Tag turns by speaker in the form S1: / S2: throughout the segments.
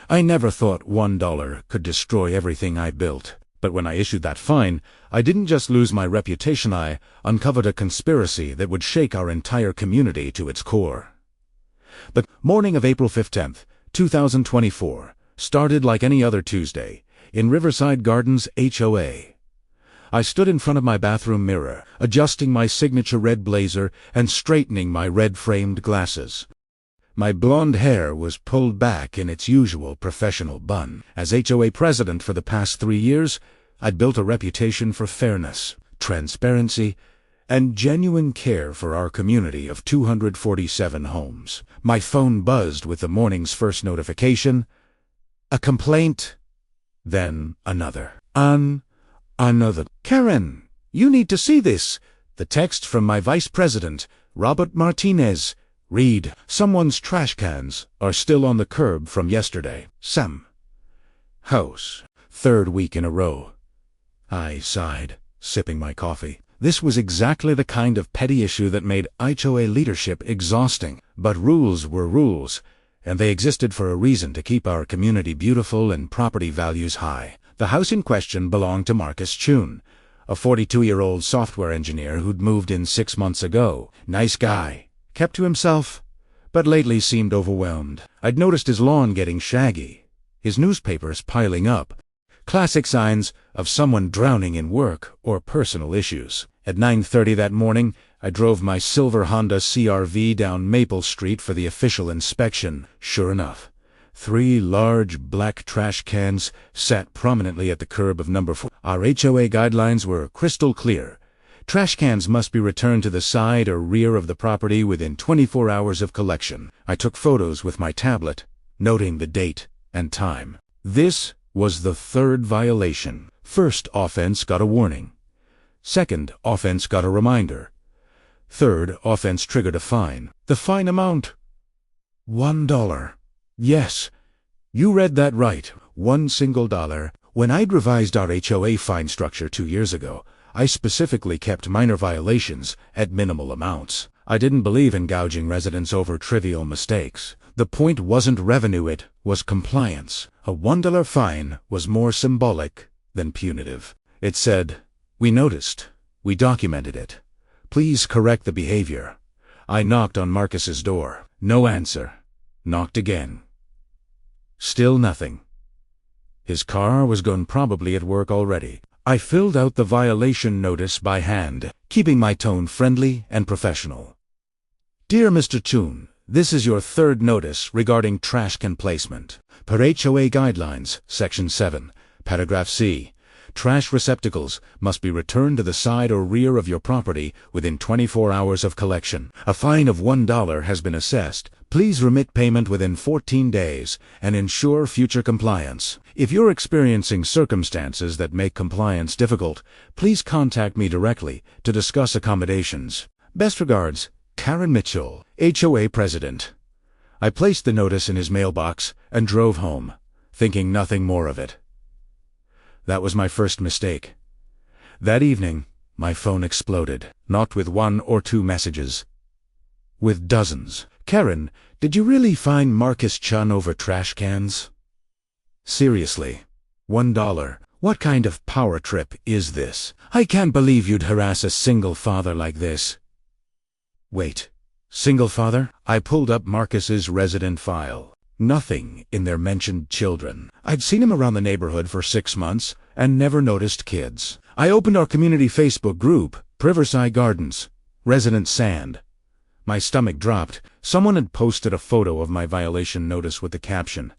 S1: I never thought $1 could destroy everything I built. But when I issued that fine, I didn't just lose my reputation, I uncovered a conspiracy that would shake our entire community to its core. The morning of April 15th, 2024, started like any other Tuesday, in Riverside Gardens HOA. I stood in front of my bathroom mirror, adjusting my signature red blazer and straightening my red-framed glasses. My blonde hair was pulled back in its usual professional bun. As HOA president for the past 3 years, I'd built a reputation for fairness, transparency, and genuine care for our community of 247 homes. My phone buzzed with the morning's first notification. A complaint, then another. Another. Karen, you need to see this. The text from my vice president, Robert Martinez. Read, someone's trash cans are still on the curb from yesterday. Sam. House. 3rd week in a row. I sighed, sipping my coffee. This was exactly the kind of petty issue that made HOA leadership exhausting. But rules were rules, and they existed for a reason: to keep our community beautiful and property values high. The house in question belonged to Marcus Chun, a 42-year-old software engineer who'd moved in 6 months ago. Nice guy, kept to himself, but lately seemed overwhelmed. I'd noticed his lawn getting shaggy, his newspapers piling up. Classic signs of someone drowning in work or personal issues. At 9:30 that morning, I drove my silver Honda CR-V down Maple Street for the official inspection. Sure enough, 3 large black trash cans sat prominently at the curb of number 4. Our HOA guidelines were crystal clear. Trash cans must be returned to the side or rear of the property within 24 hours of collection. I took photos with my tablet, noting the date and time. This was the 3rd violation. First offense got a warning. Second offense got a reminder. Third offense triggered a fine. The fine amount? $1. Yes, you read that right. $1 single dollar. When I'd revised our HOA fine structure 2 years ago, I specifically kept minor violations at minimal amounts. I didn't believe in gouging residents over trivial mistakes. The point wasn't revenue, it was compliance. A $1 fine was more symbolic than punitive. It said, "We noticed. We documented it. Please correct the behavior." I knocked on Marcus's door. No answer. Knocked again. Still nothing. His car was gone, probably at work already. I filled out the violation notice by hand, keeping my tone friendly and professional. Dear Mr. Chun, this is your 3rd notice regarding trash can placement. Per HOA Guidelines, Section 7, Paragraph C, trash receptacles must be returned to the side or rear of your property within 24 hours of collection. A fine of $1 has been assessed. Please remit payment within 14 days and ensure future compliance. If you're experiencing circumstances that make compliance difficult, please contact me directly to discuss accommodations. Best regards, Karen Mitchell, HOA President. I placed the notice in his mailbox and drove home, thinking nothing more of it. That was my first mistake. That evening, my phone exploded, not with 1 or 2 messages, with dozens. Karen, did you really find Marcus Chun over trash cans? Seriously, $1. What kind of power trip is this? I can't believe you'd harass a single father like this. Wait, single father? I pulled up Marcus's resident file. Nothing in there mentioned children. I'd seen him around the neighborhood for 6 months and never noticed kids. I opened our community Facebook group, Riverside Gardens, Resident Sand. My stomach dropped. Someone had posted a photo of my violation notice with the caption,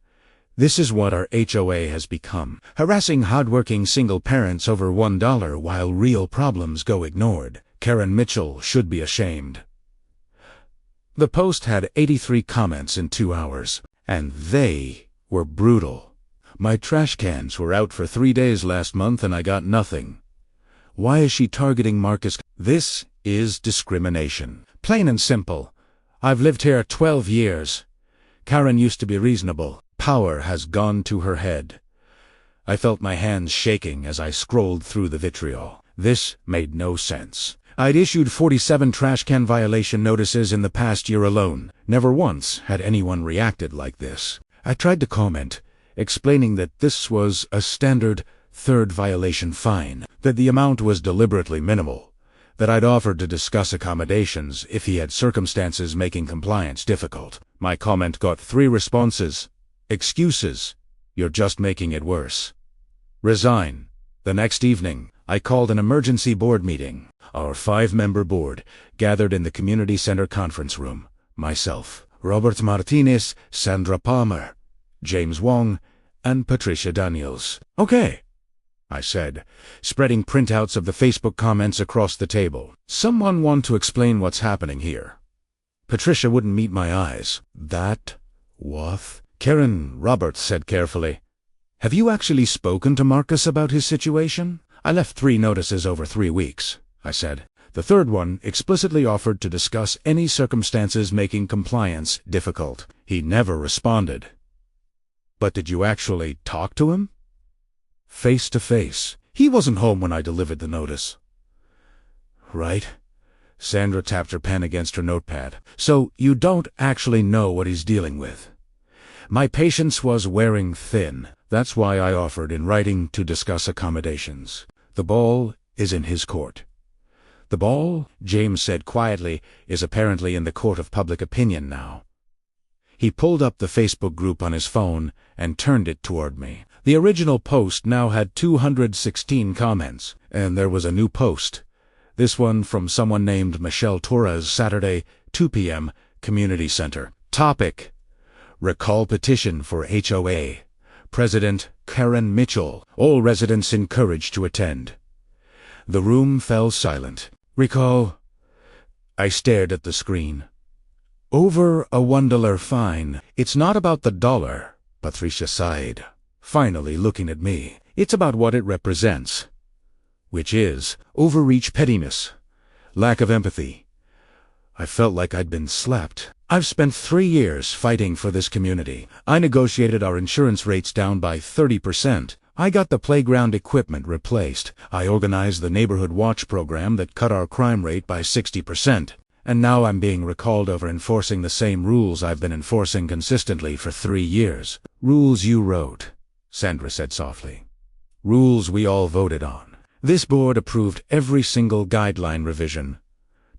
S1: "This is what our HOA has become. Harassing hardworking single parents over $1 while real problems go ignored. Karen Mitchell should be ashamed." The post had 83 comments in 2 hours, and they were brutal. My trash cans were out for 3 days last month and I got nothing. Why is she targeting Marcus? This is discrimination. Plain and simple. I've lived here 12 years. Karen used to be reasonable. Power has gone to her head. I felt my hands shaking as I scrolled through the vitriol. This made no sense. I'd issued 47 trash can violation notices in the past year alone. Never once had anyone reacted like this. I tried to comment, explaining that this was a standard third violation fine, that the amount was deliberately minimal, that I'd offered to discuss accommodations if he had circumstances making compliance difficult. My comment got 3 responses. Excuses. You're just making it worse. Resign. The next evening, I called an emergency board meeting. Our 5-member board gathered in the community center conference room. Myself, Robert Martinez, Sandra Palmer, James Wong, and Patricia Daniels. Okay, I said, spreading printouts of the Facebook comments across the table. Someone want to explain what's happening here? Patricia wouldn't meet my eyes. That what? Karen, Robert said carefully. Have you actually spoken to Marcus about his situation? I left 3 notices over 3 weeks, I said. The 3rd one explicitly offered to discuss any circumstances making compliance difficult. He never responded. But did you actually talk to him? Face to face. He wasn't home when I delivered the notice. Right. Sandra tapped her pen against her notepad. So you don't actually know what he's dealing with. My patience was wearing thin. That's why I offered in writing to discuss accommodations. The ball is in his court. The ball, James said quietly, is apparently in the court of public opinion now. He pulled up the Facebook group on his phone and turned it toward me. The original post now had 216 comments, and there was a new post. This one from someone named Michelle Torres, Saturday, 2 p.m., Community Center. Topic: Recall Petition for HOA. President Karen Mitchell. All residents encouraged to attend. The room fell silent. Recall. I stared at the screen. Over a $1 fine. It's not about the dollar, Patricia sighed, finally looking at me. It's about what it represents, which is overreach pettiness, lack of empathy. I felt like I'd been slapped. I've spent 3 years fighting for this community. I negotiated our insurance rates down by 30%. I got the playground equipment replaced. I organized the neighborhood watch program that cut our crime rate by 60%. And now I'm being recalled over enforcing the same rules I've been enforcing consistently for 3 years. Rules you wrote, Sandra said softly. Rules we all voted on. This board approved every single guideline revision.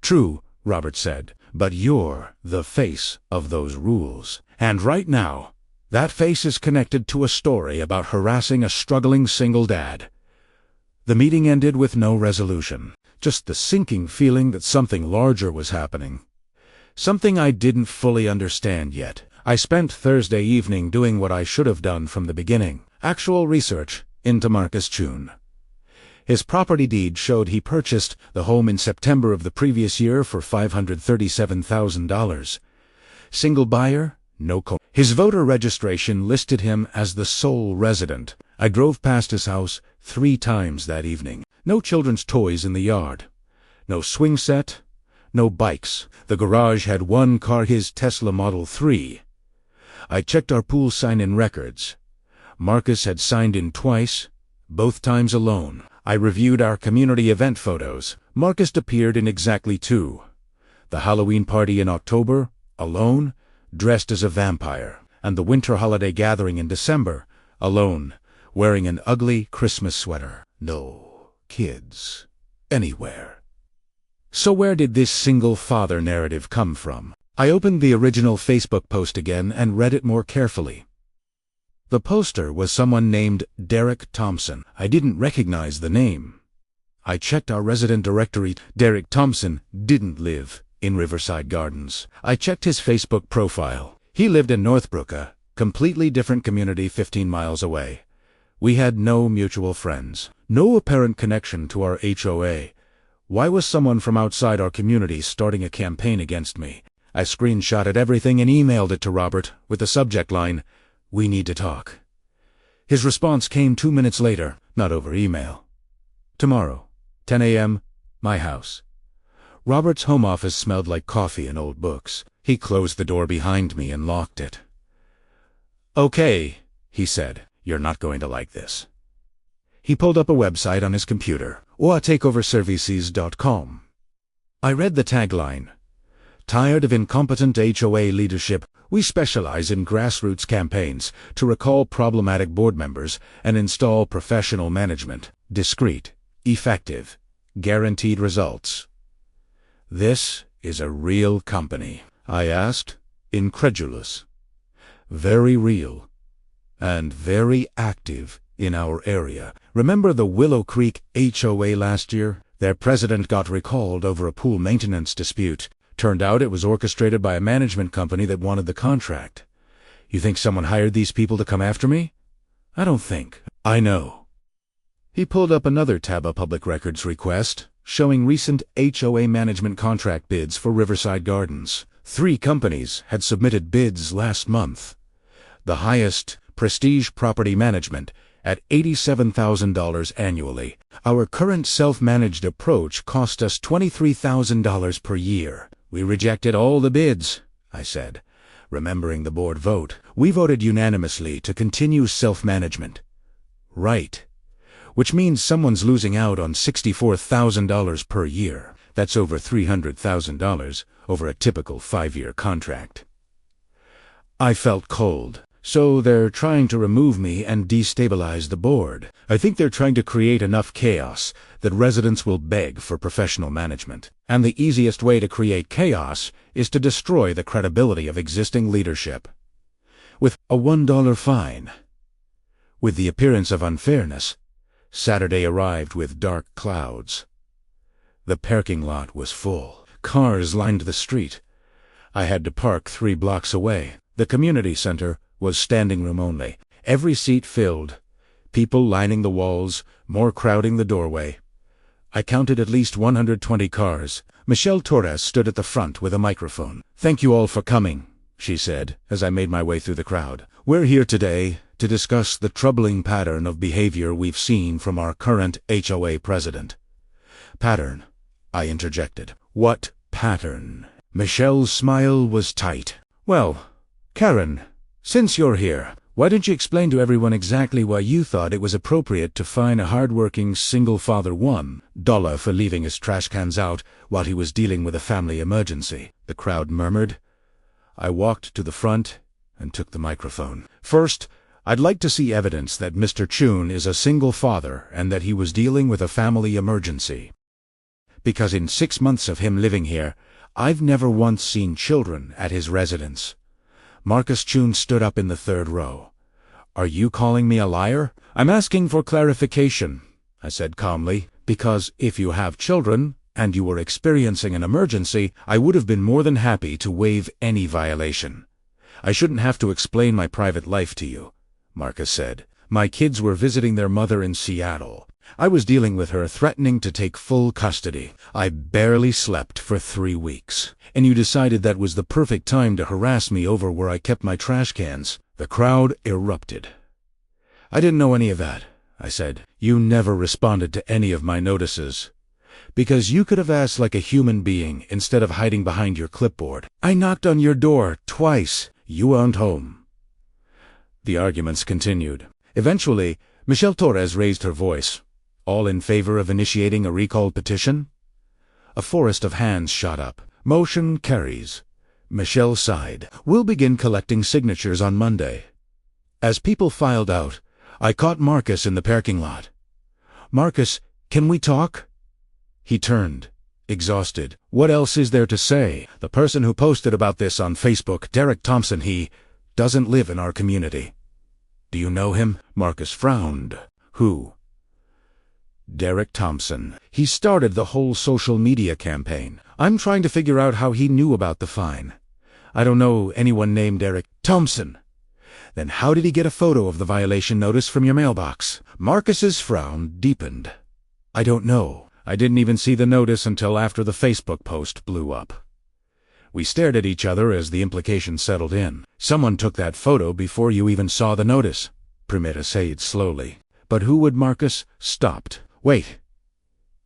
S1: True, Robert said, but you're the face of those rules. And right now, that face is connected to a story about harassing a struggling single dad. The meeting ended with no resolution, just the sinking feeling that something larger was happening. Something I didn't fully understand yet. I spent Thursday evening doing what I should have done from the beginning, actual research into Marcus Chun. His property deed showed he purchased the home in September of the previous year for $537,000. Single buyer, no co. His voter registration listed him as the sole resident. I drove past his house 3 times that evening. No children's toys in the yard. No swing set. No bikes. The garage had 1 car, his Tesla Model 3. I checked our pool sign-in records. Marcus had signed in twice, both times alone. I reviewed our community event photos. Marcus appeared in exactly 2. The Halloween party in October, alone, dressed as a vampire, and the winter holiday gathering in December, alone, wearing an ugly Christmas sweater. No kids anywhere. So where did this single father narrative come from? I opened the original Facebook post again and read it more carefully. The poster was someone named Derek Thompson. I didn't recognize the name. I checked our resident directory. Derek Thompson didn't live in Riverside Gardens. I checked his Facebook profile. He lived in Northbrook, a completely different community 15 miles away. We had no mutual friends. No apparent connection to our HOA. Why was someone from outside our community starting a campaign against me? I screenshotted everything and emailed it to Robert with the subject line, "We need to talk." His response came 2 minutes later, not over email. Tomorrow, 10 a.m., my house. Robert's home office smelled like coffee and old books. He closed the door behind me and locked it. "Okay," he said, "you're not going to like this." He pulled up a website on his computer, oatakeoverservices.com. I read the tagline, Tired of incompetent HOA leadership, we specialize in grassroots campaigns to recall problematic board members and install professional management. Discreet, effective, guaranteed results. This is a real company, I asked, incredulous. Very real, and very active in our area. Remember the Willow Creek HOA last year? Their president got recalled over a pool maintenance dispute. Turned out it was orchestrated by a management company that wanted the contract. You think someone hired these people to come after me? I don't think. I know. He pulled up another tab of public records request, showing recent HOA management contract bids for Riverside Gardens. 3 companies had submitted bids last month. The highest, Prestige Property Management, at $87,000 annually. Our current self-managed approach cost us $23,000 per year. We rejected all the bids, I said, remembering the board vote. We voted unanimously to continue self-management. Right. Which means someone's losing out on $64,000 per year. That's over $300,000 over a typical 5-year contract. I felt cold. So they're trying to remove me and destabilize the board. I think they're trying to create enough chaos that residents will beg for professional management. And the easiest way to create chaos is to destroy the credibility of existing leadership. With a $1 fine. With the appearance of unfairness, Saturday arrived with dark clouds. The parking lot was full. Cars lined the street. I had to park 3 blocks away. The community center was standing room only. Every seat filled. People lining the walls, more crowding the doorway. I counted at least 120 cars. Michelle Torres stood at the front with a microphone. "Thank you all for coming," she said, as I made my way through the crowd. "We're here today to discuss the troubling pattern of behavior we've seen from our current HOA president." "Pattern," I interjected. "What pattern?" Michelle's smile was tight. "Well, Karen, since you're here, why don't you explain to everyone exactly why you thought it was appropriate to fine a hard-working single father $1 for leaving his trash cans out while he was dealing with a family emergency?" The crowd murmured. I walked to the front and took the microphone. "First, I'd like to see evidence that Mr. Chun is a single father and that he was dealing with a family emergency. Because in 6 months of him living here, I've never once seen children at his residence." Marcus Chun stood up in the 3rd row. "Are you calling me a liar?" "I'm asking for clarification," I said calmly, "because if you have children and you were experiencing an emergency, I would have been more than happy to waive any violation. I shouldn't have to explain my private life to you," Marcus said. "My kids were visiting their mother in Seattle. I was dealing with her threatening to take full custody. I barely slept for 3 weeks. And you decided that was the perfect time to harass me over where I kept my trash cans." The crowd erupted. "I didn't know any of that," I said. "You never responded to any of my notices. Because you could have asked like a human being instead of hiding behind your clipboard. I knocked on your door twice. You weren't home." The arguments continued. Eventually, Michelle Torres raised her voice. "All in favor of initiating a recall petition?" A forest of hands shot up. "Motion carries." Michelle sighed. "We'll begin collecting signatures on Monday." As people filed out, I caught Marcus in the parking lot. "Marcus, can we talk?" He turned, exhausted. "What else is there to say? The person who posted about this on Facebook, Derek Thompson, he doesn't live in our community." "Do you know him?" Marcus frowned. "Who?" "Derek Thompson. He started the whole social media campaign. I'm trying to figure out how he knew about the fine. I don't know anyone named Derek Thompson." "Then how did he get a photo of the violation notice from your mailbox?" Marcus's frown deepened. "I don't know. I didn't even see the notice until after the Facebook post blew up." We stared at each other as the implications settled in. "Someone took that photo before you even saw the notice," Primera said slowly. "But who would?" Marcus stopped. "Wait.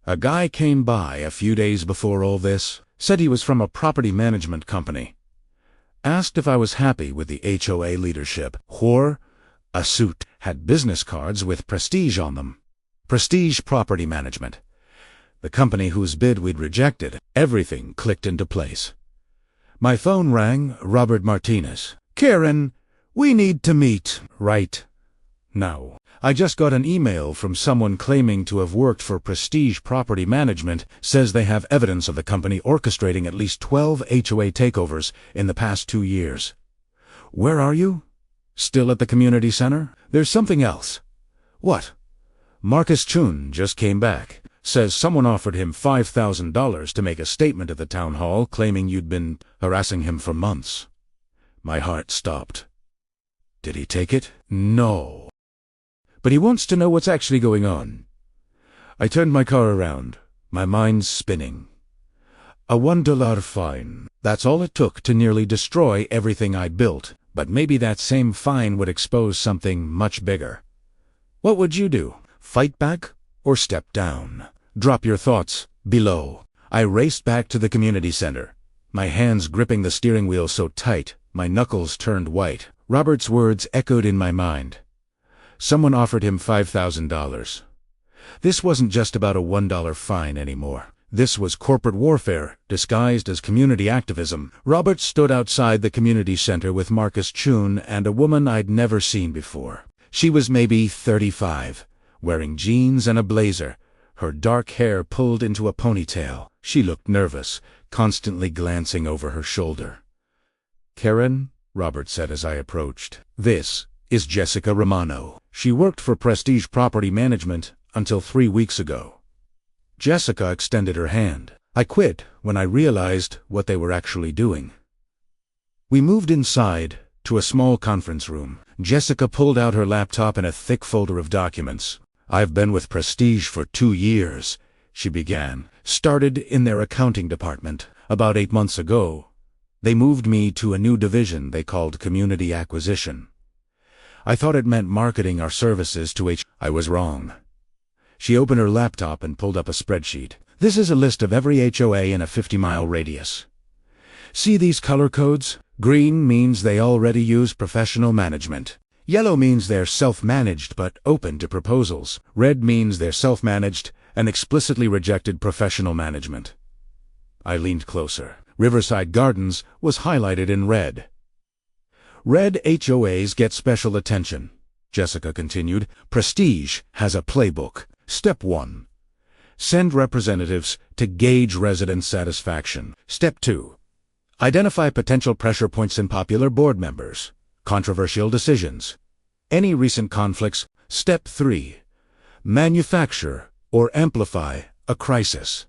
S1: A guy came by a few days before all this, said he was from a property management company. Asked if I was happy with the HOA leadership. Wore a suit, had business cards with Prestige on them. Prestige Property Management. The company whose bid we'd rejected. Everything clicked into place. My phone rang. Robert Martinez. Karen, we need to meet right now. I just got an email from someone claiming to have worked for Prestige Property Management, says they have evidence of the company orchestrating at least 12 HOA takeovers in the past 2 years. Where are you? Still at the community center? There's something else. What? Marcus Chun just came back. Says someone offered him $5,000 to make a statement at the town hall claiming you'd been harassing him for months. My heart stopped. Did he take it? No. But he wants to know what's actually going on. I turned my car around, my mind spinning. A $1 fine. That's all it took to nearly destroy everything I built, but maybe that same fine would expose something much bigger. What would you do? Fight back or step down? Drop your thoughts below. I raced back to the community center, my hands gripping the steering wheel so tight, my knuckles turned white. Robert's words echoed in my mind. Someone offered him $5,000. This wasn't just about a $1 fine anymore. This was corporate warfare, disguised as community activism. Robert stood outside the community center with Marcus Chun and a woman I'd never seen before. She was maybe 35, wearing jeans and a blazer, her dark hair pulled into a ponytail. She looked nervous, constantly glancing over her shoulder. Karen, Robert said as I approached. This is Jessica Romano. She worked for Prestige Property Management until 3 weeks ago. Jessica extended her hand. I quit when I realized what they were actually doing. We moved inside to a small conference room. Jessica pulled out her laptop and a thick folder of documents. I've been with Prestige for 2 years, she began. Started in their accounting department. About 8 months ago, they moved me to a new division they called Community Acquisition. I thought it meant marketing our services to I was wrong. She opened her laptop and pulled up a spreadsheet. This is a list of every HOA in a 50-mile radius. See these color codes? Green means they already use professional management. Yellow means they're self-managed but open to proposals. Red means they're self-managed and explicitly rejected professional management. I leaned closer. Riverside Gardens was highlighted in red. Red HOAs get special attention, Jessica continued. Prestige has a playbook. Step 1. Send representatives to gauge resident satisfaction. Step 2. Identify potential pressure points in popular board members. Controversial decisions. Any recent conflicts. Step 3. Manufacture or amplify a crisis.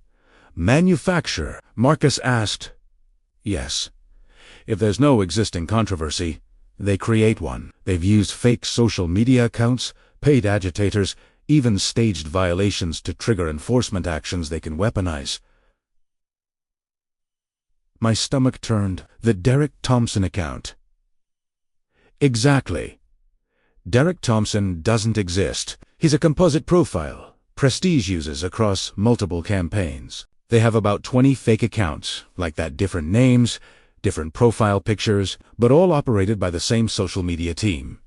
S1: Manufacture. Marcus asked. Yes. If there's no existing controversy, they create one. They've used fake social media accounts, paid agitators, even staged violations to trigger enforcement actions they can weaponize. My stomach turned. The Derek Thompson account. Exactly. Derek Thompson doesn't exist. He's a composite profile Prestige uses across multiple campaigns. They have about 20 fake accounts, like that, different names, different profile pictures, but all operated by the same social media team.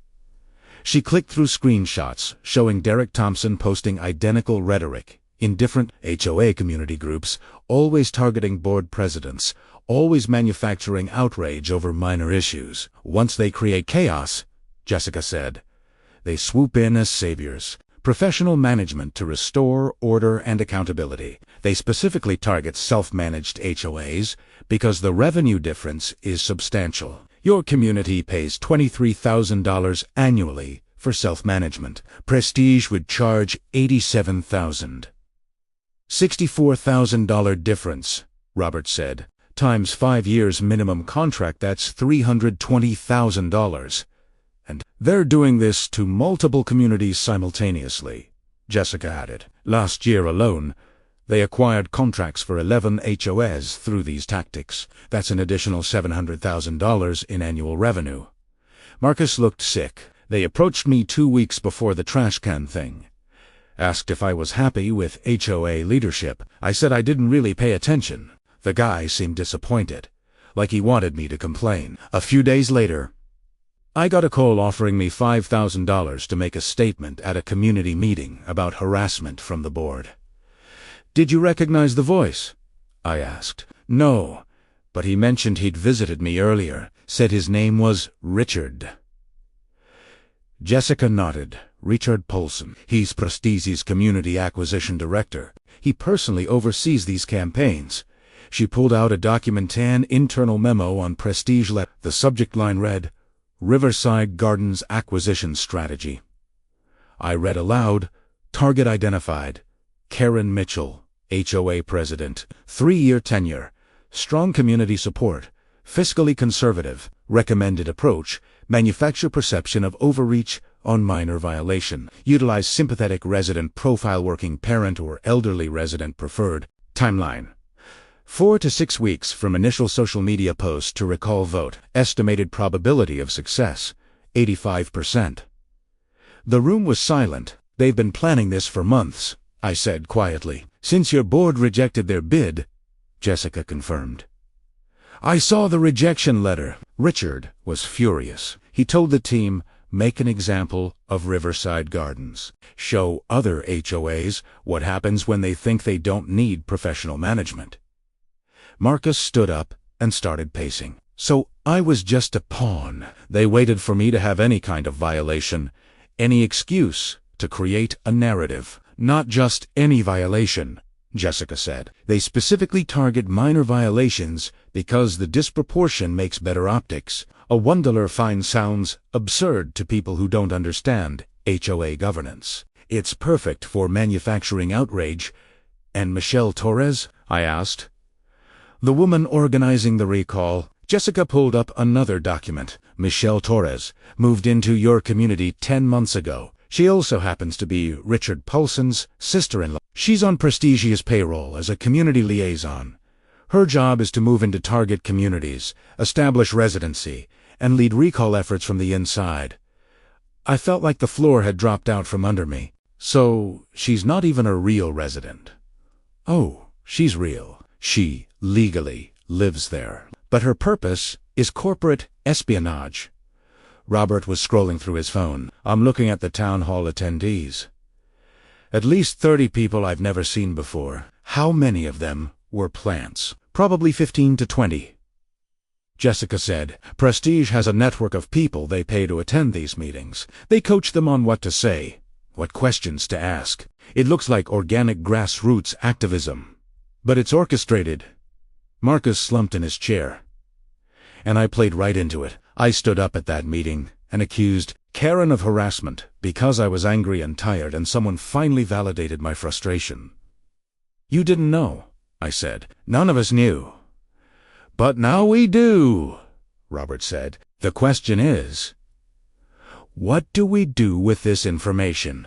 S1: She clicked through screenshots showing Derek Thompson posting identical rhetoric in different HOA community groups, always targeting board presidents, always manufacturing outrage over minor issues. Once they create chaos, Jessica said, they swoop in as saviors. Professional management to restore order and accountability. They specifically target self-managed HOAs because the revenue difference is substantial. Your community pays $23,000 annually for self-management. Prestige would charge $87,000. $64,000 difference, Robert said. Times 5 years minimum contract, that's $320,000. And they're doing this to multiple communities simultaneously, Jessica added. Last year alone, they acquired contracts for 11 HOAs through these tactics. That's an additional $700,000 in annual revenue. Marcus looked sick. They approached me 2 weeks before the trash can thing. Asked if I was happy with HOA leadership. I said I didn't really pay attention. The guy seemed disappointed, like he wanted me to complain. A few days later, I got a call offering me $5,000 to make a statement at a community meeting about harassment from the board. Did you recognize the voice? I asked. No, but he mentioned he'd visited me earlier, said his name was Richard. Jessica nodded. Richard Pollson. He's Prestige's Community Acquisition Director. He personally oversees these campaigns. She pulled out a document, an internal memo on Prestige. The subject line read, Riverside Gardens Acquisition Strategy. I read aloud, target identified, Karen Mitchell, HOA President, 3-year tenure, strong community support, fiscally conservative, recommended approach, manufacture perception of overreach on minor violation, utilize sympathetic resident profile, working parent or elderly resident preferred, timeline. 4 to 6 weeks from initial social media post to recall vote, estimated probability of success, 85%. The room was silent. They've been planning this for months, I said quietly. Since your board rejected their bid, Jessica confirmed. I saw the rejection letter. Richard was furious. He told the team, make an example of Riverside Gardens. Show other HOAs what happens when they think they don't need professional management. Marcus stood up and started pacing. So I was just a pawn. They waited for me to have any kind of violation, any excuse to create a narrative. Not just any violation, Jessica said. They specifically target minor violations because the disproportion makes better optics. A $1 fine sounds absurd to people who don't understand HOA governance. It's perfect for manufacturing outrage. And Michelle Torres? I asked. The woman organizing the recall. Jessica pulled up another document. Michelle Torres moved into your community 10 months ago. She also happens to be Richard Pollson's sister-in-law. She's on Prestige's payroll as a community liaison. Her job is to move into target communities, establish residency, and lead recall efforts from the inside. I felt like the floor had dropped out from under me. So, she's not even a real resident. Oh, she's real. She legally lives there. But her purpose is corporate espionage. Robert was scrolling through his phone. I'm looking at the town hall attendees. At least 30 people I've never seen before. How many of them were plants? Probably 15 to 20. Jessica said, Prestige has a network of people they pay to attend these meetings. They coach them on what to say, what questions to ask. It looks like organic grassroots activism. But it's orchestrated. Marcus slumped in his chair. And I played right into it. I stood up at that meeting and accused Karen of harassment because I was angry and tired, and someone finally validated my frustration. You didn't know, I said. None of us knew. But now we do, Robert said. The question is, what do we do with this information?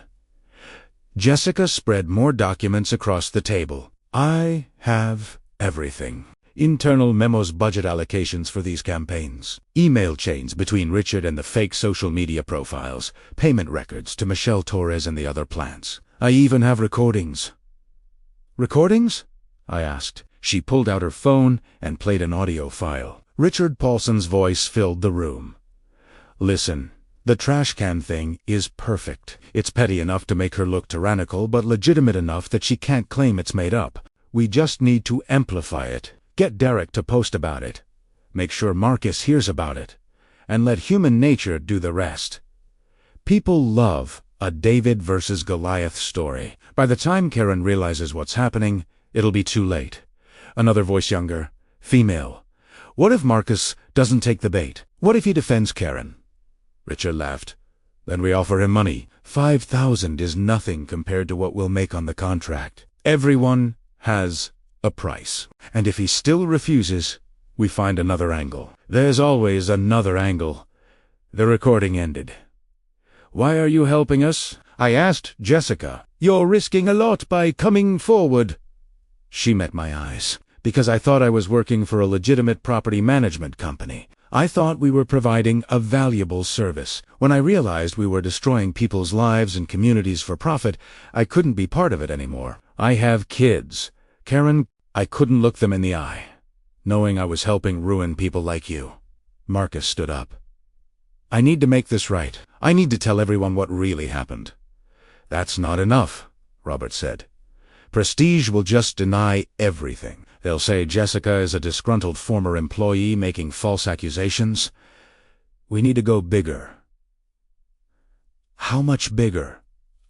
S1: Jessica spread more documents across the table. I have everything. Internal memos, budget allocations for these campaigns, email chains between Richard and the fake social media profiles, payment records to Michelle Torres and the other plants. I even have recordings. Recordings? I asked. She pulled out her phone and played an audio file. Richard Pollson's voice filled the room. Listen, the trash can thing is perfect. It's petty enough to make her look tyrannical, but legitimate enough that she can't claim it's made up. We just need to amplify it. Get Derek to post about it. Make sure Marcus hears about it. And let human nature do the rest. People love a David versus Goliath story. By the time Karen realizes what's happening, it'll be too late. Another voice, younger, female. What if Marcus doesn't take the bait? What if he defends Karen? Richard laughed. Then we offer him money. $5,000 is nothing compared to what we'll make on the contract. Everyone has a price. And if he still refuses, we find another angle. There's always another angle. The recording ended. Why are you helping us? I asked Jessica. You're risking a lot by coming forward. She met my eyes. Because I thought I was working for a legitimate property management company. I thought we were providing a valuable service. When I realized we were destroying people's lives and communities for profit, I couldn't be part of it anymore. I have kids. Karen, I couldn't look them in the eye, knowing I was helping ruin people like you. Marcus stood up. I need to make this right. I need to tell everyone what really happened. That's not enough, Robert said. Prestige will just deny everything. They'll say Jessica is a disgruntled former employee making false accusations. We need to go bigger. How much bigger?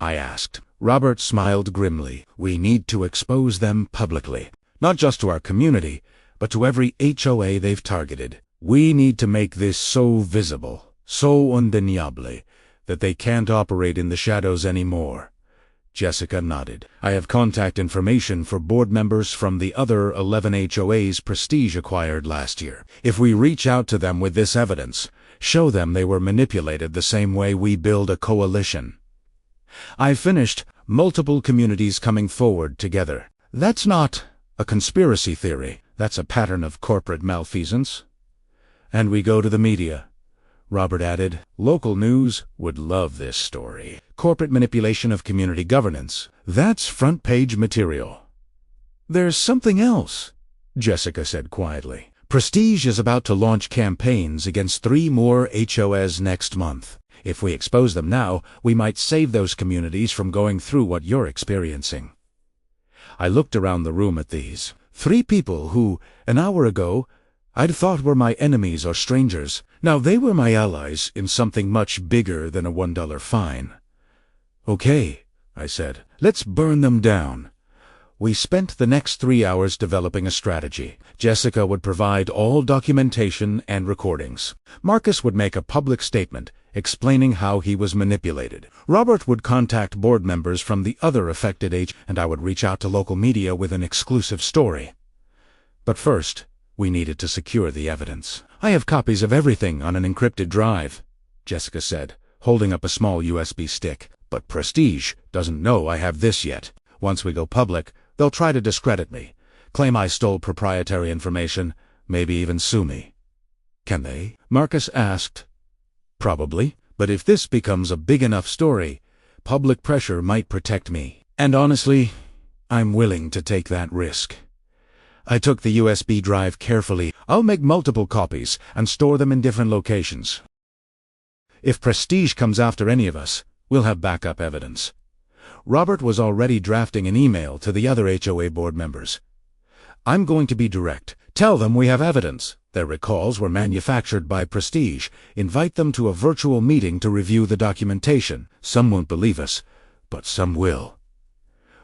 S1: I asked. Robert smiled grimly. We need to expose them publicly. Not just to our community, but to every HOA they've targeted. We need to make this so visible, so undeniable, that they can't operate in the shadows anymore. Jessica nodded. I have contact information for board members from the other 11 HOAs Prestige acquired last year. If we reach out to them with this evidence, show them they were manipulated the same way we build a coalition. I finished multiple communities coming forward together. That's not a conspiracy theory. That's a pattern of corporate malfeasance. And we go to the media. Robert added, local news would love this story. Corporate manipulation of community governance. That's front-page material. There's something else, Jessica said quietly. Prestige is about to launch campaigns against 3 more HOAs next month. If we expose them now, we might save those communities from going through what you're experiencing. I looked around the room at these 3 people who, an hour ago, I'd thought were my enemies or strangers. Now they were my allies in something much bigger than a $1 fine. Okay, I said, let's burn them down. We spent the next 3 hours developing a strategy. Jessica would provide all documentation and recordings. Marcus would make a public statement explaining how he was manipulated. Robert would contact board members from the other affected and I would reach out to local media with an exclusive story. But first, we needed to secure the evidence. I have copies of everything on an encrypted drive, Jessica said, holding up a small USB stick. But Prestige doesn't know I have this yet. Once we go public, they'll try to discredit me, claim I stole proprietary information, maybe even sue me. Can they? Marcus asked. Probably, but if this becomes a big enough story, public pressure might protect me. And honestly, I'm willing to take that risk. I took the USB drive carefully. I'll make multiple copies and store them in different locations. If Prestige comes after any of us, we'll have backup evidence. Robert was already drafting an email to the other HOA board members. I'm going to be direct. Tell them we have evidence. Their recalls were manufactured by Prestige. Invite them to a virtual meeting to review the documentation. Some won't believe us, but some will.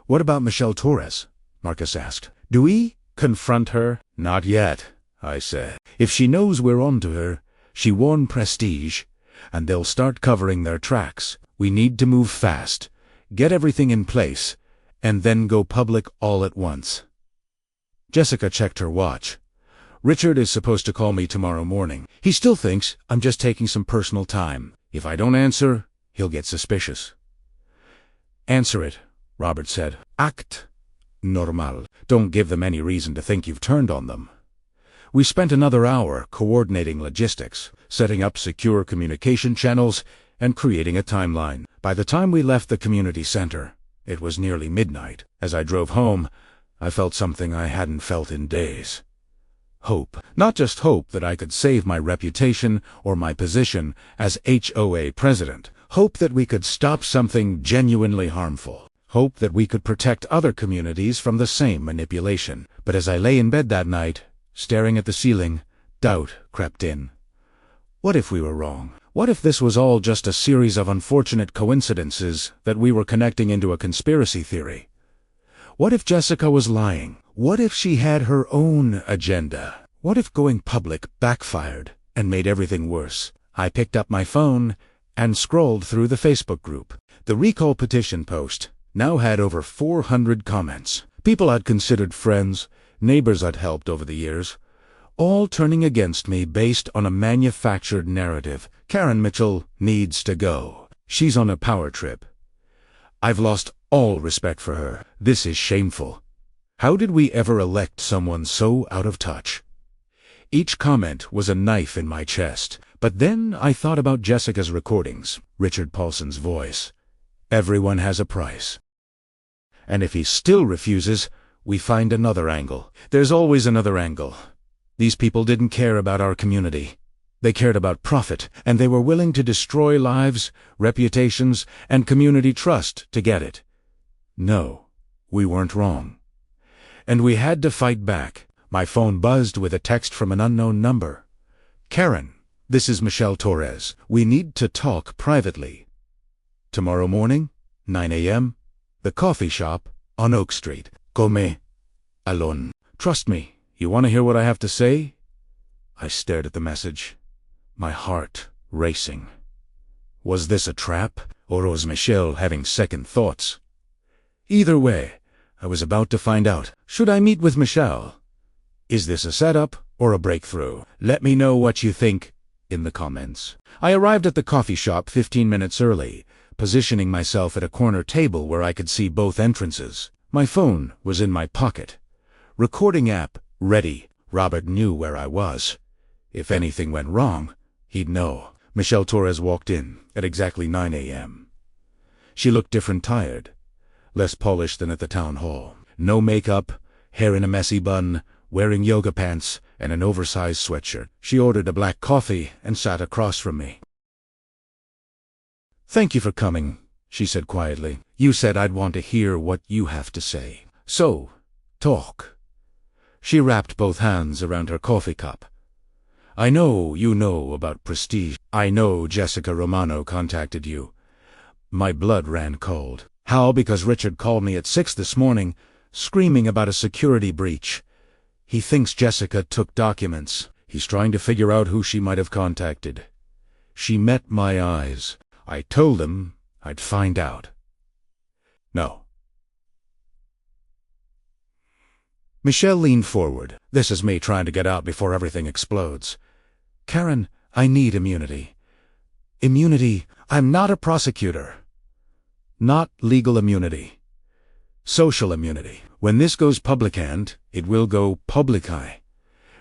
S1: What about Michelle Torres? Marcus asked. Do we confront her? Not yet, I said. If she knows we're onto her, she warned Prestige, and they'll start covering their tracks. We need to move fast, get everything in place, and then go public all at once. Jessica checked her watch. Richard is supposed to call me tomorrow morning. He still thinks I'm just taking some personal time. If I don't answer, he'll get suspicious. Answer it, Robert said. Act normal. Don't give them any reason to think you've turned on them. We spent another hour coordinating logistics, setting up secure communication channels, and creating a timeline. By the time we left the community center, it was nearly midnight. As I drove home, I felt something I hadn't felt in days. Hope. Not just hope that I could save my reputation or my position as HOA president. Hope that we could stop something genuinely harmful. Hope that we could protect other communities from the same manipulation. But as I lay in bed that night, staring at the ceiling, doubt crept in. What if we were wrong? What if this was all just a series of unfortunate coincidences that we were connecting into a conspiracy theory? What if Jessica was lying? What if she had her own agenda? What if going public backfired and made everything worse? I picked up my phone and scrolled through the Facebook group. The Recall Petition post now had over 400 comments. People I'd considered friends, neighbors I'd helped over the years, all turning against me based on a manufactured narrative. Karen Mitchell needs to go. She's on a power trip. I've lost all respect for her. This is shameful. How did we ever elect someone so out of touch? Each comment was a knife in my chest. But then I thought about Jessica's recordings, Richard Pollson's voice. Everyone has a price. And if he still refuses, we find another angle. There's always another angle. These people didn't care about our community. They cared about profit, and they were willing to destroy lives, reputations, and community trust to get it. No, we weren't wrong. and we had to fight back. My phone buzzed with a text from an unknown number. "Karen, this is Michelle Torres. We need to talk privately. Tomorrow morning, 9 a.m., the coffee shop on Oak Street. Come alone. Trust me. You want to hear what I have to say?" I stared at the message, my heart racing. Was this a trap, or was Michelle having second thoughts? Either way, I was about to find out. Should I meet with Michelle? Is this a setup or a breakthrough? Let me know what you think in the comments. I arrived at the coffee shop 15 minutes early, positioning myself at a corner table where I could see both entrances. My phone was in my pocket. Recording app ready. Robert knew where I was. If anything went wrong, he'd know. Michelle Torres walked in at exactly 9 a.m. She looked different, tired, less polished than at the town hall. No makeup, hair in a messy bun, wearing yoga pants and an oversized sweatshirt. She ordered a black coffee and sat across from me. "Thank you for coming," she said quietly. "You said I'd want to hear what you have to say. So, talk." She wrapped both hands around her coffee cup. "I know you know about Prestige. I know Jessica Romano contacted you." My blood ran cold. "How?" "Because Richard called me at 6 this morning, screaming about a security breach. He thinks Jessica took documents. He's trying to figure out who she might have contacted." She met my eyes. I told him I'd find out. "No." Michelle leaned forward. "This is me trying to get out before everything explodes. Karen, I need immunity." "Immunity? I'm not a prosecutor." "Not legal immunity. Social immunity. When this goes public-hand, it will go public-eye.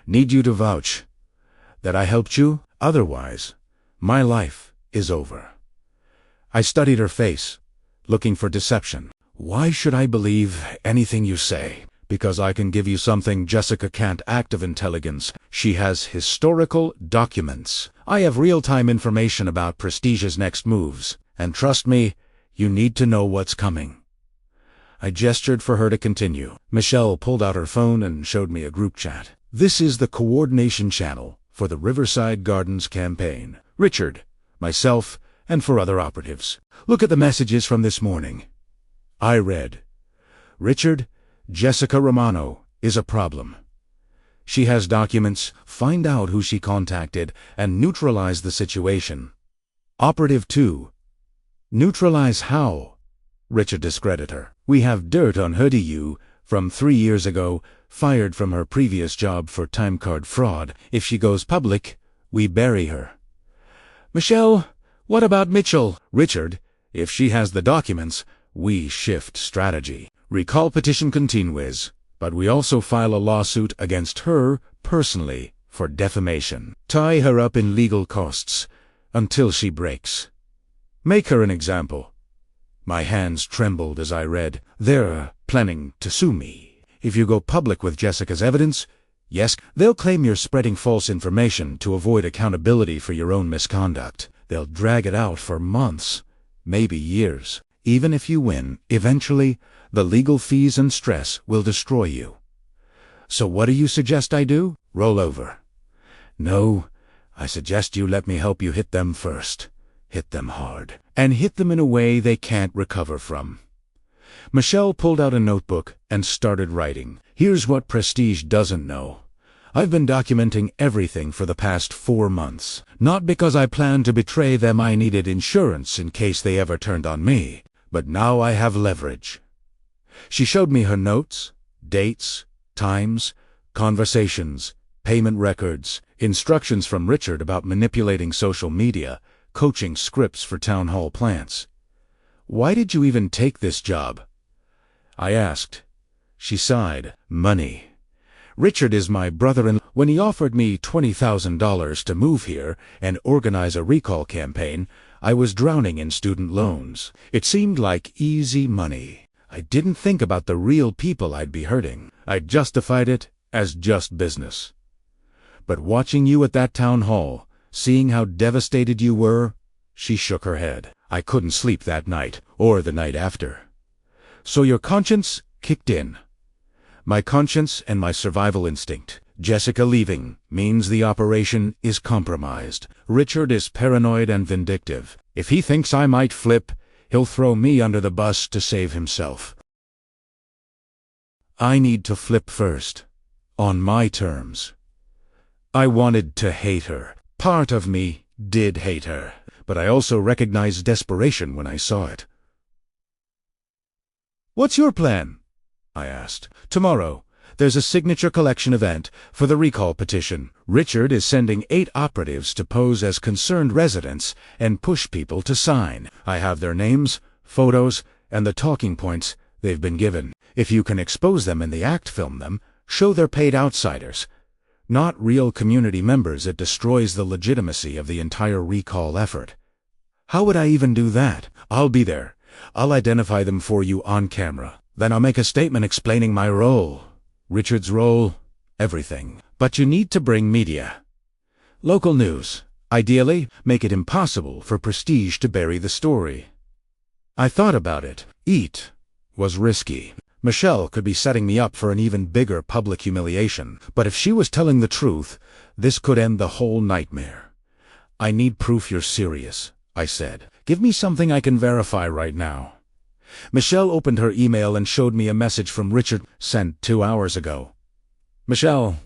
S1: Need you to vouch that I helped you. Otherwise, my life is over." I studied her face, looking for deception. "Why should I believe anything you say?" "Because I can give you something Jessica can't. Active intelligence. She has historical documents. I have real-time information about Prestige's next moves. And trust me, you need to know what's coming." I gestured for her to continue. Michelle pulled out her phone and showed me a group chat. "This is the coordination channel for the Riverside Gardens campaign. Richard, myself, and for other operatives. Look at the messages from this morning." I read, "Richard, Jessica Romano is a problem. She has documents. Find out who she contacted and neutralize the situation." Operative 2. "Neutralize how?" Richard discredited her. "We have dirt on her. You from 3 years ago, fired from her previous job for time card fraud. If she goes public, we bury her." "Michelle, what about Mitchell?" "Richard, if she has the documents, we shift strategy. Recall petition continues, but we also file a lawsuit against her personally for defamation. Tie her up in legal costs until she breaks. Make her an example." My hands trembled as I read, "They're planning to sue me. If you go public with Jessica's evidence, yes, they'll claim you're spreading false information to avoid accountability for your own misconduct. They'll drag it out for months, maybe years. Even if you win, eventually, the legal fees and stress will destroy you. So what do you suggest I do? Roll over?" "No, I suggest you let me help you hit them first. Hit them hard. And hit them in a way they can't recover from." Michelle pulled out a notebook and started writing. "Here's what Prestige doesn't know. I've been documenting everything for the past 4 months. Not because I planned to betray them. I needed insurance in case they ever turned on me. But now I have leverage." She showed me her notes, dates, times, conversations, payment records, instructions from Richard about manipulating social media, coaching scripts for town hall plants. "Why did you even take this job?" I asked. She sighed. "Money. Richard is my brother-in-law. When he offered me $20,000 to move here and organize a recall campaign, I was drowning in student loans. It seemed like easy money. I didn't think about the real people I'd be hurting. I justified it as just business. But watching you at that town hall, seeing how devastated you were," she shook her head. "I couldn't sleep that night, or the night after." "So your conscience kicked in." My conscience and my survival instinct. Jessica leaving means the operation is compromised. Richard is paranoid and vindictive. If he thinks I might flip, he'll throw me under the bus to save himself. I need to flip first. On my terms. I wanted to hate her. Part of me did hate her, but I also recognized desperation when I saw it. "What's your plan?" I asked. "Tomorrow, there's a signature collection event for the Recall Petition. Richard is sending 8 operatives to pose as concerned residents and push people to sign. I have their names, photos, and the talking points they've been given. If you can expose them in the act, film them, show they're paid outsiders, not real community members, it destroys the legitimacy of the entire recall effort." "How would I even do that?" "I'll be there. I'll identify them for you on camera. Then I'll make a statement explaining my role. Richard's role, everything. But you need to bring media. Local news. Ideally, make it impossible for Prestige to bury the story." I thought about it. Eat was risky. Michelle could be setting me up for an even bigger public humiliation, but if she was telling the truth, this could end the whole nightmare. "I need proof you're serious," I said. "Give me something I can verify right now." Michelle opened her email and showed me a message from Richard sent 2 hours ago. "Michelle,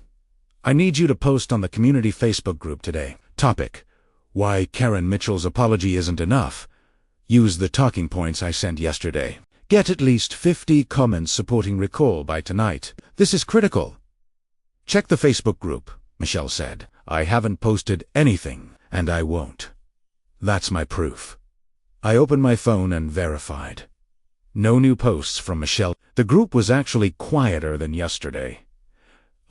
S1: I need you to post on the community Facebook group today. Topic: why Karen Mitchell's apology isn't enough. Use the talking points I sent yesterday. Get at least 50 comments supporting recall by tonight. This is critical." "Check the Facebook group," Michelle said. "I haven't posted anything, and I won't. That's my proof." I opened my phone and verified. No new posts from Michelle. The group was actually quieter than yesterday.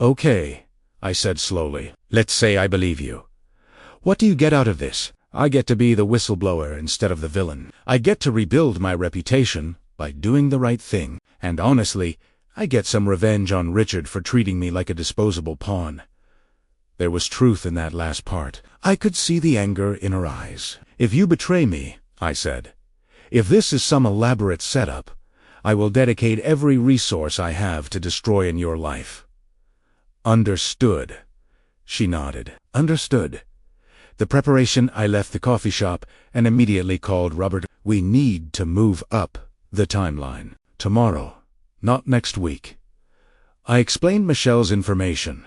S1: "Okay," I said slowly. "Let's say I believe you. What do you get out of this?" "I get to be the whistleblower instead of the villain. I get to rebuild my reputation by doing the right thing, and honestly, I get some revenge on Richard for treating me like a disposable pawn." There was truth in that last part. I could see the anger in her eyes. "If you betray me," I said, "if this is some elaborate setup, I will dedicate every resource I have to destroying your life." "Understood." She nodded. "Understood." The preparation, I left the coffee shop and immediately called Robert. "We need to move up the timeline. Tomorrow, not next week." I explained Michelle's information.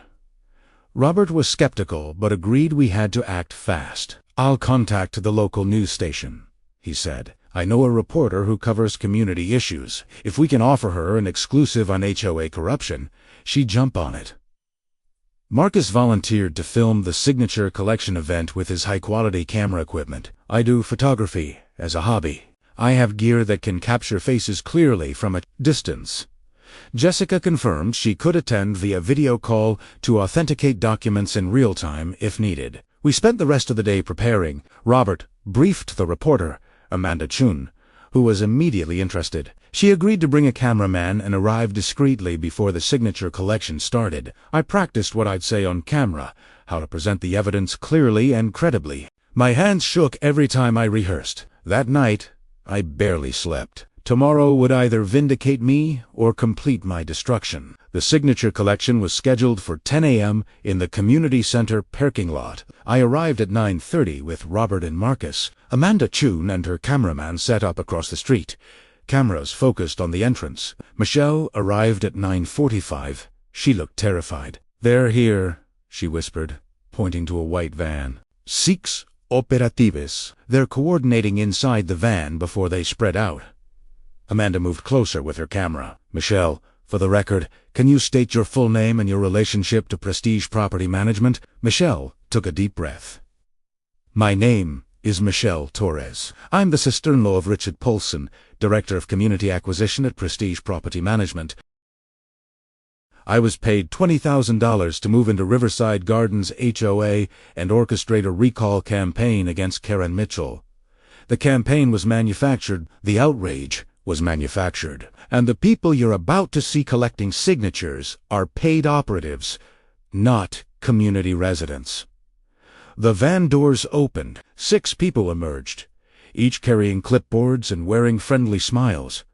S1: Robert was skeptical but agreed we had to act fast. "I'll contact the local news station," he said. "I know a reporter who covers community issues. If we can offer her an exclusive on HOA corruption, she'd jump on it." Marcus volunteered to film the signature collection event with his high-quality camera equipment. I do photography as a hobby. I have gear that can capture faces clearly from a distance. Jessica confirmed she could attend via video call to authenticate documents in real time if needed. We spent the rest of the day preparing. Robert briefed the reporter, Amanda Chun, who was immediately interested. She agreed to bring a cameraman and arrived discreetly before the signature collection started. I practiced what I'd say on camera, how to present the evidence clearly and credibly. My hands shook every time I rehearsed. That night, I barely slept. Tomorrow would either vindicate me or complete my destruction. The signature collection was scheduled for 10 a.m. in the community center parking lot. I arrived at 9:30 with Robert and Marcus. Amanda Chun and her cameraman set up across the street. Cameras focused on the entrance. Michelle arrived at 9:45. She looked terrified. "They're here," she whispered, pointing to a white van. "6 operatives. They're coordinating inside the van before they spread out." Amanda moved closer with her camera. "Michelle, for the record, can you state your full name and your relationship to Prestige Property Management?" Michelle took a deep breath. "My name is Michelle Torres. I'm the sister-in-law of Richard Pollson, Director of Community Acquisition at Prestige Property Management. I was paid $20,000 to move into Riverside Gardens HOA and orchestrate a recall campaign against Karen Mitchell. The campaign was manufactured, the outrage was manufactured, and the people you're about to see collecting signatures are paid operatives, not community residents." The van doors opened. 6 people emerged, each carrying clipboards and wearing friendly smiles.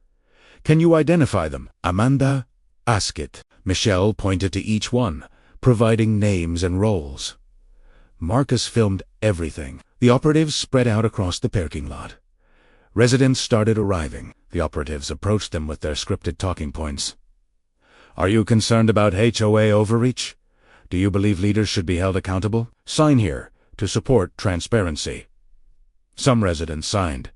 S1: "Can you identify them?" Amanda asked it. Michelle pointed to each one, providing names and roles. Marcus filmed everything. The operatives spread out across the parking lot. Residents started arriving. The operatives approached them with their scripted talking points. Are you concerned about HOA overreach? Do you believe leaders should be held accountable? Sign here to support transparency. Some residents signed.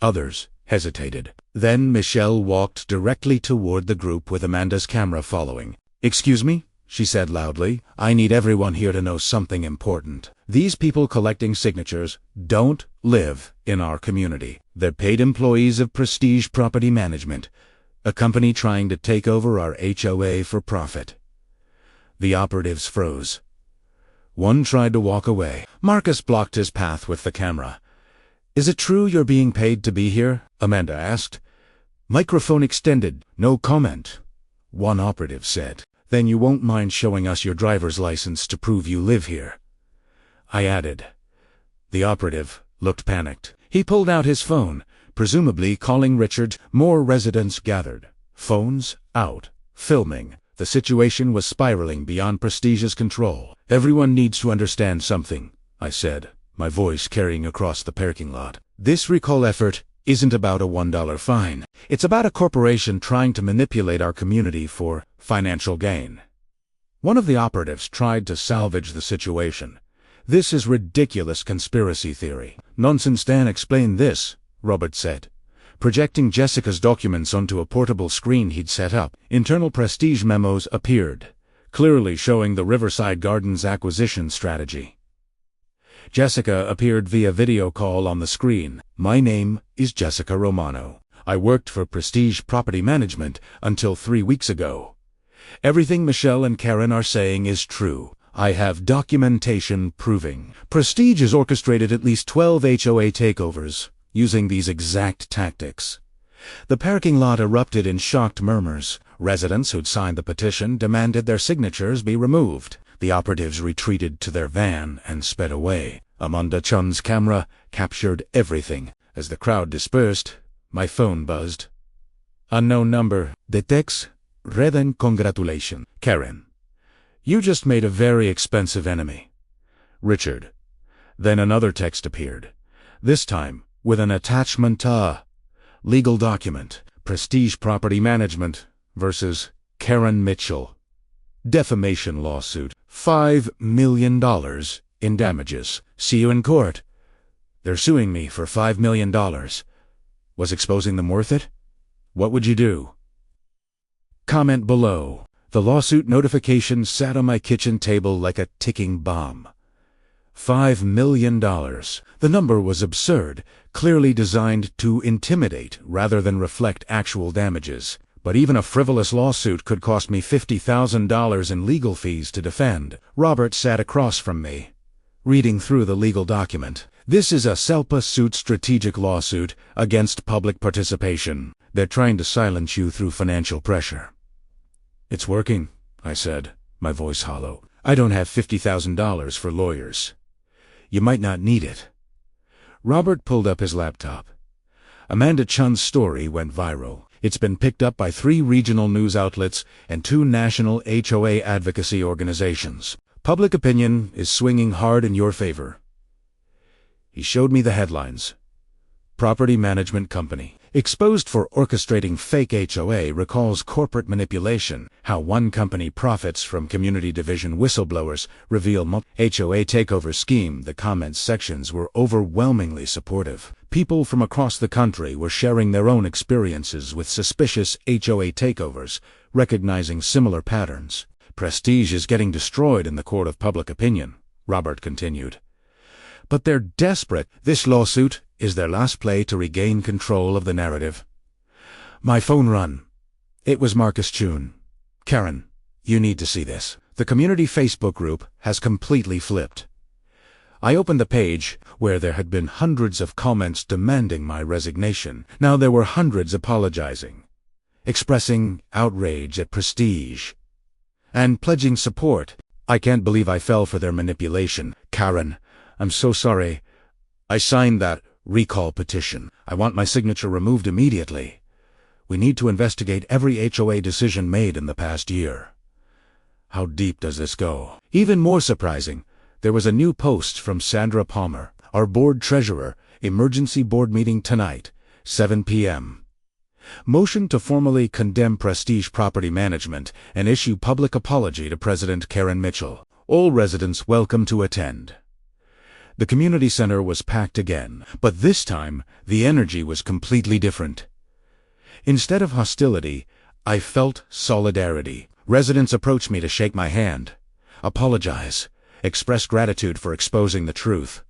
S1: Others hesitated. Then Michelle walked directly toward the group with Amanda's camera following. Excuse me, she said loudly. I need everyone here to know something important. These people collecting signatures don't live in our community. They're paid employees of Prestige Property Management, a company trying to take over our HOA for profit. The operatives froze. One tried to walk away. Marcus blocked his path with the camera. Is it true you're being paid to be here? Amanda asked. Microphone extended. No comment. One operative said. Then you won't mind showing us your driver's license to prove you live here. I added. The operative looked panicked. He pulled out his phone, presumably calling Richard. More residents gathered. Phones out. Filming. The situation was spiraling beyond Prestige's control. Everyone needs to understand something, I said, my voice carrying across the parking lot. This recall effort isn't about a $1 fine. It's about a corporation trying to manipulate our community for financial gain. One of the operatives tried to salvage the situation. This is ridiculous conspiracy theory. Nonsense. Dan explained this, Robert said, projecting Jessica's documents onto a portable screen he'd set up. Internal Prestige memos appeared, clearly showing the Riverside Gardens acquisition strategy. Jessica appeared via video call on the screen. My name is Jessica Romano. I worked for Prestige Property Management until 3 weeks ago. Everything Michelle and Karen are saying is true. I have documentation proving. Prestige has orchestrated at least 12 HOA takeovers using these exact tactics. The parking lot erupted in shocked murmurs. Residents who'd signed the petition demanded their signatures be removed. The operatives retreated to their van and sped away. Amanda Chun's camera captured everything. As the crowd dispersed, my phone buzzed. Unknown number. Detects. Reden congratulation. Karen. You just made a very expensive enemy. Richard. Then another text appeared. This time, with an attachment. Legal document. Prestige Property Management versus Karen Mitchell. Defamation lawsuit. $5 million in damages. See you in court. They're suing me for $5 million. Was exposing them worth it? What would you do? Comment below. The lawsuit notification sat on my kitchen table like a ticking bomb. $5 million. The number was absurd, clearly designed to intimidate rather than reflect actual damages. But even a frivolous lawsuit could cost me $50,000 in legal fees to defend. Robert sat across from me, reading through the legal document. This is a SLAPP suit strategic lawsuit against public participation. They're trying to silence you through financial pressure. It's working, I said, my voice hollow. I don't have $50,000 for lawyers. You might not need it. Robert pulled up his laptop. Amanda Chun's story went viral. It's been picked up by 3 regional news outlets and 2 national HOA advocacy organizations. Public opinion is swinging hard in your favor. He showed me the headlines. Property Management Company. Exposed for orchestrating fake HOA recalls corporate manipulation. How one company profits from community division whistleblowers reveal HOA takeover scheme. The comments sections were overwhelmingly supportive. People from across the country were sharing their own experiences with suspicious HOA takeovers, recognizing similar patterns. Prestige is getting destroyed in the court of public opinion, Robert continued. But they're desperate. This lawsuit is their last play to regain control of the narrative. My phone rang. It was Marcus Chun. Karen, you need to see this. The community Facebook group has completely flipped. I opened the page where there had been hundreds of comments demanding my resignation. Now there were hundreds apologizing, expressing outrage at Prestige, and pledging support. I can't believe I fell for their manipulation. Karen, I'm so sorry. I signed that recall petition. I want my signature removed immediately. We need to investigate every HOA decision made in the past year. How deep does this go? Even more surprising, there was a new post from Sandra Palmer, our board treasurer. Emergency board meeting tonight, 7 p.m. Motion to formally condemn Prestige Property Management and issue public apology to President Karen Mitchell. All residents welcome to attend. The community center was packed again, but this time the energy was completely different. Instead of hostility, I felt solidarity. Residents approached me to shake my hand, apologize, express gratitude for exposing the truth.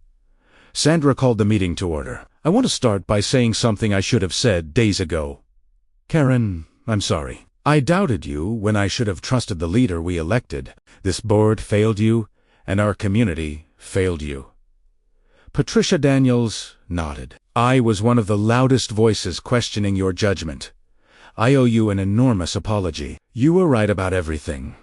S1: Sandra called the meeting to order. I want to start by saying something I should have said days ago. Karen, I'm sorry. I doubted you when I should have trusted the leader we elected. This board failed you, and our community failed you. Patricia Daniels nodded. I was one of the loudest voices questioning your judgment. I owe you an enormous apology. You were right about everything.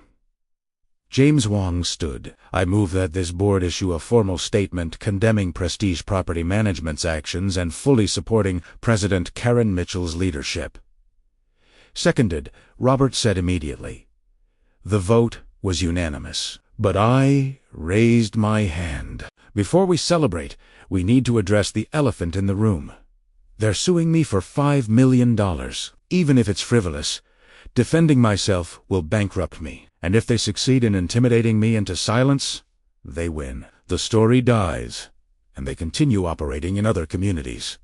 S1: James Wong stood. I move that this board issue a formal statement condemning Prestige Property Management's actions and fully supporting President Karen Mitchell's leadership. Seconded, Robert said immediately. The vote was unanimous, but I raised my hand. Before we celebrate, we need to address the elephant in the room. They're suing me for $5 million. Even if it's frivolous, defending myself will bankrupt me. And if they succeed in intimidating me into silence, they win. The story dies, and they continue operating in other communities.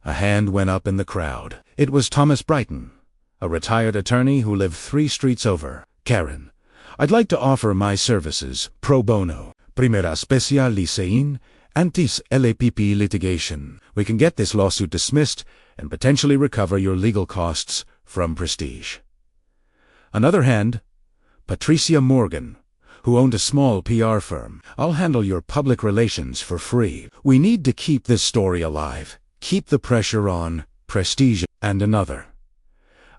S1: A hand went up in the crowd. It was Thomas Brighton, a retired attorney who lived 3 streets over. Karen, I'd like to offer my services pro bono. Primera specialización antis LAPP litigation. We can get this lawsuit dismissed and potentially recover your legal costs from Prestige. Another hand, Patricia Morgan, who owned a small PR firm. I'll handle your public relations for free. We need to keep this story alive. Keep the pressure on Prestige. And another,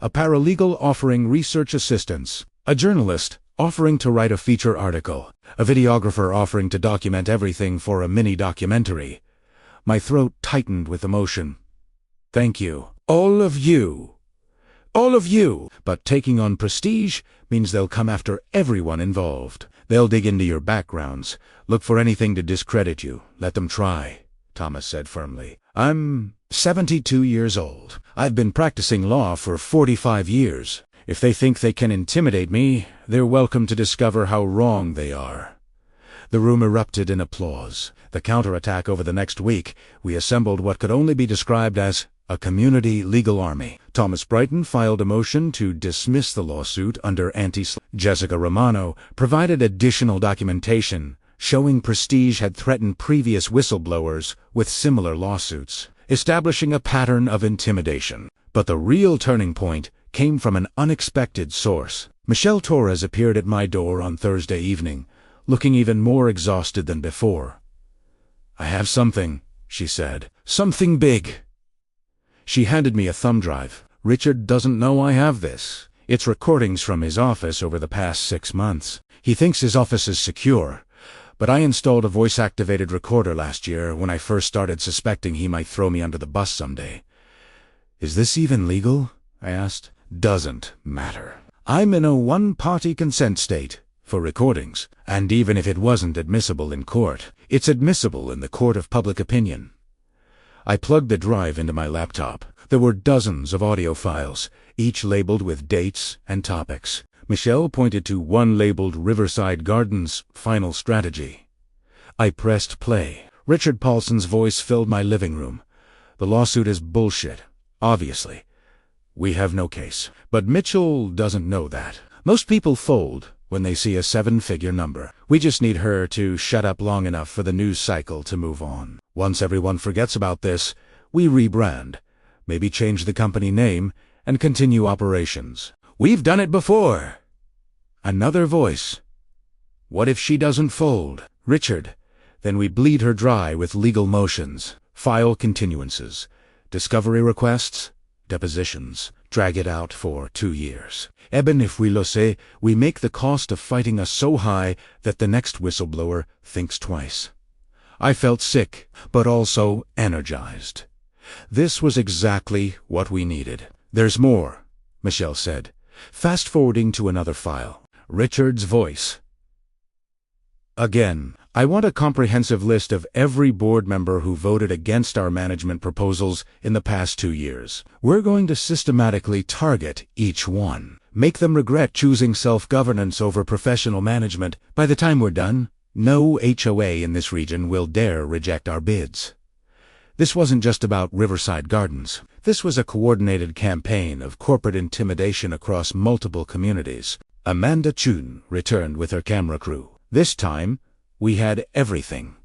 S1: a paralegal offering research assistance, a journalist offering to write a feature article, a videographer offering to document everything for a mini-documentary. My throat tightened with emotion. Thank you. All of you. All of you! But taking on Prestige means they'll come after everyone involved. They'll dig into your backgrounds, look for anything to discredit you. Let them try, Thomas said firmly. I'm 72 years old. I've been practicing law for 45 years. If they think they can intimidate me, they're welcome to discover how wrong they are. The room erupted in applause. The counterattack over the next week, we assembled what could only be described as a community legal army. Thomas Brighton filed a motion to dismiss the lawsuit under anti-SLAPP. Jessica Romano provided additional documentation showing Prestige had threatened previous whistleblowers with similar lawsuits, establishing a pattern of intimidation. But the real turning point came from an unexpected source. Michelle Torres appeared at my door on Thursday evening, looking even more exhausted than before. I have something, she said. Something big. She handed me a thumb drive. Richard doesn't know I have this. It's recordings from his office over the past 6 months. He thinks his office is secure, but I installed a voice-activated recorder last year when I first started suspecting he might throw me under the bus someday. Is this even legal? I asked. Doesn't matter. I'm in a one-party consent state for recordings, and even if it wasn't admissible in court, it's admissible in the court of public opinion. I plugged the drive into my laptop. There were dozens of audio files, each labeled with dates and topics. Michelle pointed to one labeled Riverside Gardens Final Strategy. I pressed play. Richard Pollson's voice filled my living room. The lawsuit is bullshit, obviously. We have no case. But Mitchell doesn't know that. Most people fold when they see a 7-figure number. We just need her to shut up long enough for the news cycle to move on. Once everyone forgets about this, we rebrand, maybe change the company name, and continue operations. We've done it before. Another voice. What if she doesn't fold? Richard. Then we bleed her dry with legal motions, file continuances, discovery requests, depositions, drag it out for 2 years. Even if we lo say, we make the cost of fighting us so high that the next whistleblower thinks twice. I felt sick, but also energized. This was exactly what we needed. "There's more," Michelle said, fast-forwarding to another file. Richard's voice. "Again, I want a comprehensive list of every board member who voted against our management proposals in the past 2 years. We're going to systematically target each one. Make them regret choosing self-governance over professional management. By the time we're done, no HOA in this region will dare reject our bids." This wasn't just about Riverside Gardens. This was a coordinated campaign of corporate intimidation across multiple communities. Amanda Chun returned with her camera crew. This time, we had everything.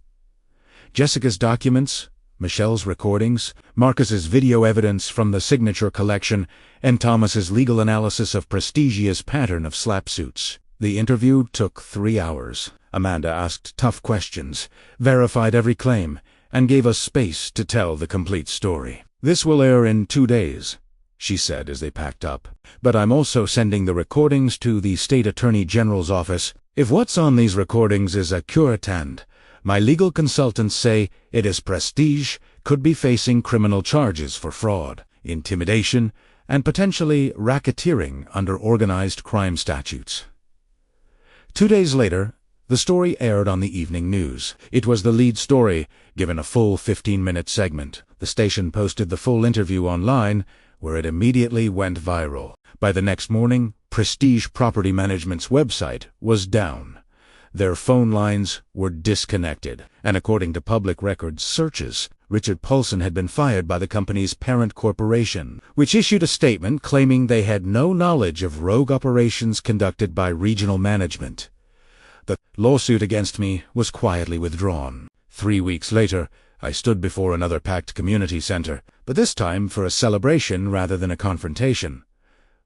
S1: Jessica's documents, Michelle's recordings, Marcus's video evidence from the signature collection, and Thomas's legal analysis of Prestigia's pattern of SLAPP suits. The interview took 3 hours. Amanda asked tough questions, verified every claim, and gave us space to tell the complete story. "This will air in 2 days," she said as they packed up. "But I'm also sending the recordings to the State Attorney General's office. If what's on these recordings is a courtroom, my legal consultants say it is Prestige could be facing criminal charges for fraud, intimidation, and potentially racketeering under organized crime statutes." 2 days later, the story aired on the evening news. It was the lead story, given a full 15-minute segment. The station posted the full interview online, where it immediately went viral. By the next morning, Prestige Property Management's website was down. Their phone lines were disconnected, and according to public records searches, Richard Pollson had been fired by the company's parent corporation, which issued a statement claiming they had no knowledge of rogue operations conducted by regional management. The lawsuit against me was quietly withdrawn. 3 weeks later, I stood before another packed community center, but this time for a celebration rather than a confrontation.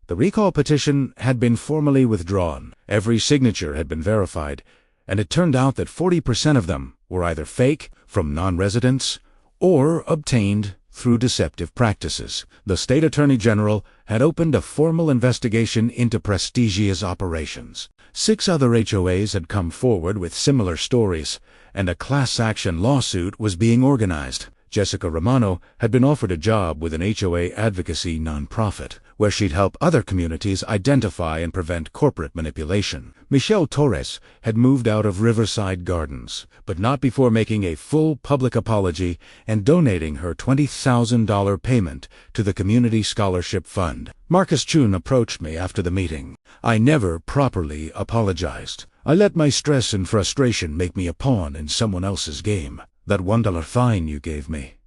S1: The recall petition had been formally withdrawn. Every signature had been verified, and it turned out that 40% of them were either fake, from non-residents, or obtained through deceptive practices. The State Attorney General had opened a formal investigation into Prestigia's operations. 6 other HOAs had come forward with similar stories, and a class action lawsuit was being organized. Jessica Romano had been offered a job with an HOA advocacy nonprofit, where she'd help other communities identify and prevent corporate manipulation. Michelle Torres had moved out of Riverside Gardens, but not before making a full public apology and donating her $20,000 payment to the Community Scholarship Fund. Marcus Chun approached me after the meeting. "I never properly apologized. I let my stress and frustration make me a pawn in someone else's game. That $1 fine you gave me,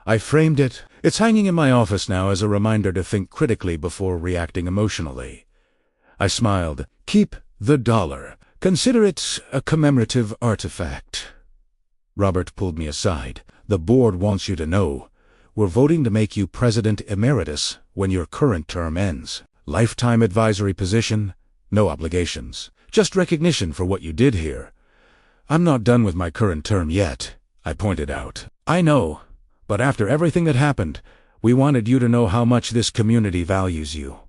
S1: I framed it. It's hanging in my office now as a reminder to think critically before reacting emotionally." I smiled. "Keep the dollar. Consider it a commemorative artifact." Robert pulled me aside. "The board wants you to know, we're voting to make you President Emeritus when your current term ends. Lifetime advisory position, no obligations. Just recognition for what you did here." "I'm not done with my current term yet," I pointed out. "I know. But after everything that happened, we wanted you to know how much this community values you."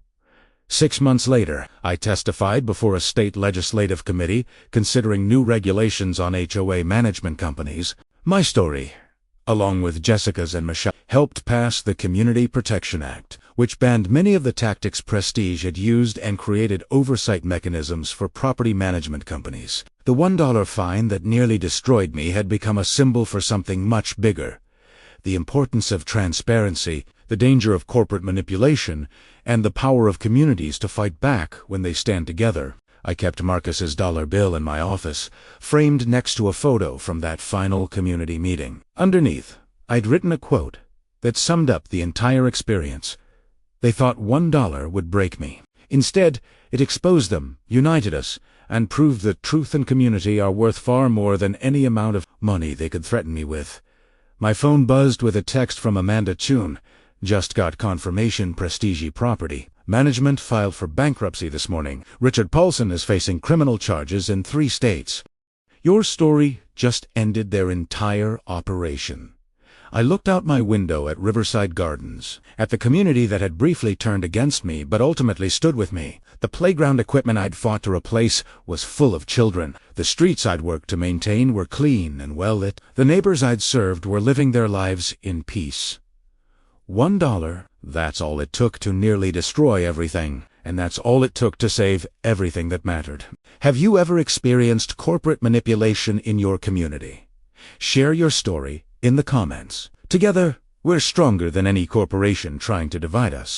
S1: 6 months later, I testified before a state legislative committee considering new regulations on HOA management companies. My story, along with Jessica's and Michelle, helped pass the Community Protection Act, which banned many of the tactics Prestige had used and created oversight mechanisms for property management companies. The $1 fine that nearly destroyed me had become a symbol for something much bigger: the importance of transparency, the danger of corporate manipulation, and the power of communities to fight back when they stand together. I kept Marcus's dollar bill in my office, framed next to a photo from that final community meeting. Underneath, I'd written a quote that summed up the entire experience. They thought $1 would break me. Instead, it exposed them, united us, and proved that truth and community are worth far more than any amount of money they could threaten me with. My phone buzzed with a text from Amanda Chun. "Just got confirmation Prestige Property Management filed for bankruptcy this morning. Richard Pollson is facing criminal charges in 3 states. Your story just ended their entire operation." I looked out my window at Riverside Gardens, at the community that had briefly turned against me but ultimately stood with me. The playground equipment I'd fought to replace was full of children. The streets I'd worked to maintain were clean and well lit. The neighbors I'd served were living their lives in peace. $1. That's all it took to nearly destroy everything. And that's all it took to save everything that mattered. Have you ever experienced corporate manipulation in your community? Share your story in the comments. Together, we're stronger than any corporation trying to divide us.